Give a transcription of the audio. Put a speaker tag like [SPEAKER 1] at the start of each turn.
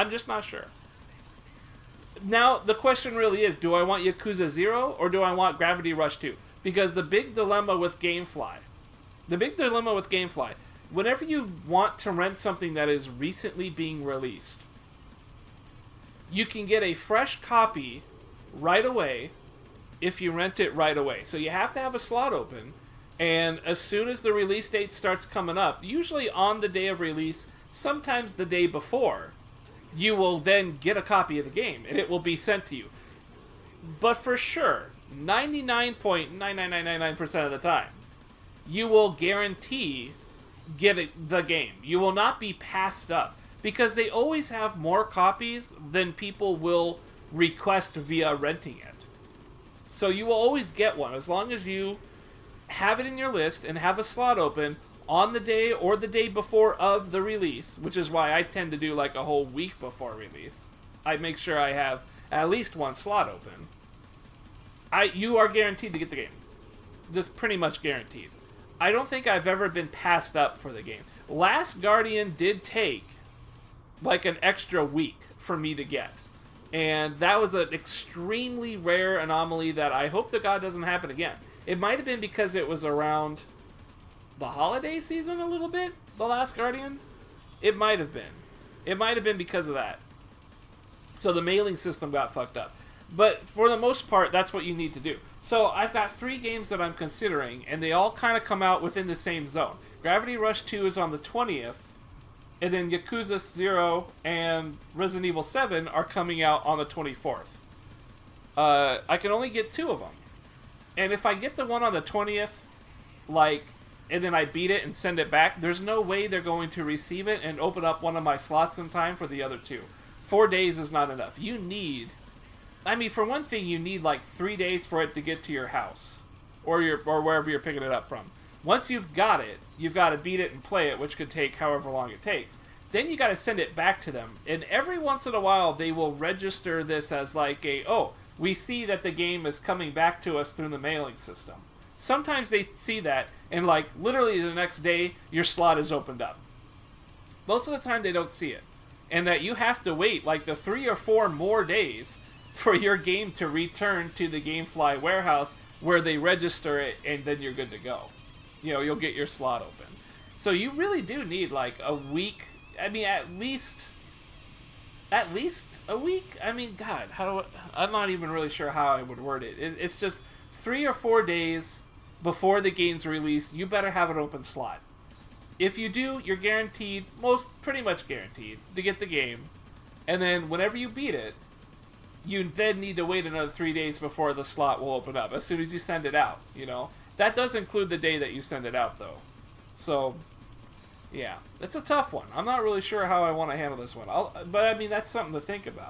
[SPEAKER 1] I'm just not sure. Now, the question really is, do I want Yakuza 0 or do I want Gravity Rush 2? Because the big dilemma with Gamefly, whenever you want to rent something that is recently being released, you can get a fresh copy right away if you rent it right away. So you have to have a slot open, and as soon as the release date starts coming up, usually on the day of release, sometimes the day before, you will then get a copy of the game, and it will be sent to you. But for sure, 99.99999% of the time, you will guarantee get the game. You will not be passed up, because they always have more copies than people will request via renting it. So you will always get one, as long as you have it in your list and have a slot open on the day or the day before of the release, which is why I tend to do like a whole week before release. I make sure I have at least one slot open. You are guaranteed to get the game. Just pretty much guaranteed. I don't think I've ever been passed up for the game. Last Guardian did take like an extra week for me to get. And that was an extremely rare anomaly that I hope to God doesn't happen again. It might have been because it was around the holiday season a little bit, The Last Guardian. It might have been. It might have been because of that. So the mailing system got fucked up. But for the most part, that's what you need to do. So I've got 3 games that I'm considering, and they all kind of come out within the same zone. Gravity Rush 2 is on the 20th, and then Yakuza 0 and Resident Evil 7 are coming out on the 24th. I can only get 2 of them. And if I get the one on the 20th, and then I beat it and send it back, there's no way they're going to receive it and open up one of my slots in time for the other 2. 4 days is not enough. You need... for one thing, you need like 3 days for it to get to your house. Or wherever you're picking it up from. Once you've got it, you've got to beat it and play it, which could take however long it takes. Then you got to send it back to them. And every once in a while, they will register this as like we see that the game is coming back to us through the mailing system. Sometimes they see that, and like literally the next day, your slot is opened up. Most of the time, they don't see it. And that you have to wait like the 3 or 4 more days for your game to return to the Gamefly warehouse where they register it, and then you're good to go. You'll get your slot open. So you really do need like a week. At least a week. God, I'm not even really sure how I would word it. It's just 3 or 4 days before the game's released. You better have an open slot. If you do, you're guaranteed, pretty much guaranteed, to get the game. And then whenever you beat it, you then need to wait another 3 days before the slot will open up, as soon as you send it out, That does include the day that you send it out, though. So, yeah, it's a tough one. I'm not really sure how I want to handle this one. But that's something to think about.